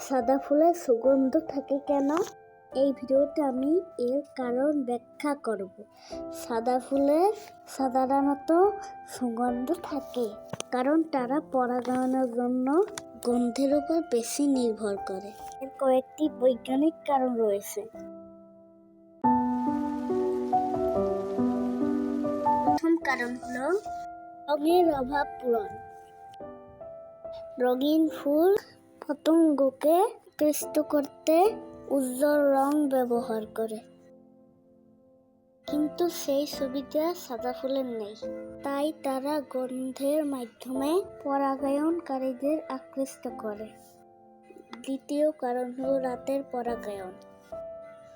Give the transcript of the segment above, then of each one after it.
সাদা ফুলের সুগন্ধ থাকে কেন? এই ভিডিওতে আমি এর কারণ ব্যাখ্যা করব। সাদা ফুলের সাধারণত সুগন্ধ থাকে কারণ তারা পরাগায়নের জন্য গন্ধের উপর বেশি নির্ভর করে। এর কয়েকটি বৈজ্ঞানিক কারণ রয়েছে। প্রথম কারণ হলো রঙের অভাব পূরণ। রঙিন ফুল পতঙ্গকে আকৃষ্ট করতে উজ্জ্বল রং ব্যবহার করে, কিন্তু সেই সুবিধা সাদা ফুলের নেই। তাই তারা গন্ধের মাধ্যমে পরাগায়নকারীদের আকৃষ্ট করে। দ্বিতীয় কারণ হলো রাতের পরাগায়ন।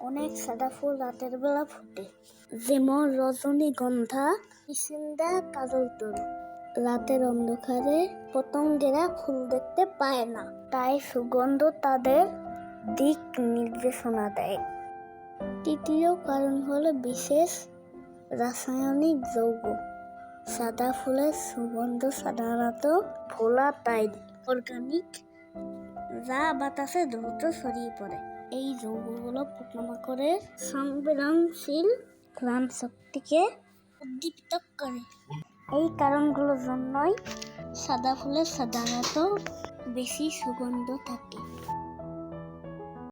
অনেক সাদা ফুল রাতের বেলা ফোটে, যেমন রজনীগন্ধা, কিসিন্দা, কাজলতরু। রাতের অন্ধকারে পতঙ্গেরা ফুল দেখতে পায় না, তাই সুগন্ধ তাদের দিক নির্দেশনা দেয়। তৃতীয় কারণ হলো বিশেষ রাসায়নিক যৌগ। সাদা ফুলের সুগন্ধ সাধারণত ভোলাটাইল অর্গানিক, যা বাতাসে দ্রুত ছড়িয়ে পড়ে। এই যৌগগুলো পোকামাকড়ের সংবেদনশীল ঘ্রাণ শক্তিকে উদ্দীপিত করে। এই কারণগুলোর জন্যই সাদা ফুলের সাধারণত বেশি সুগন্ধ থাকে।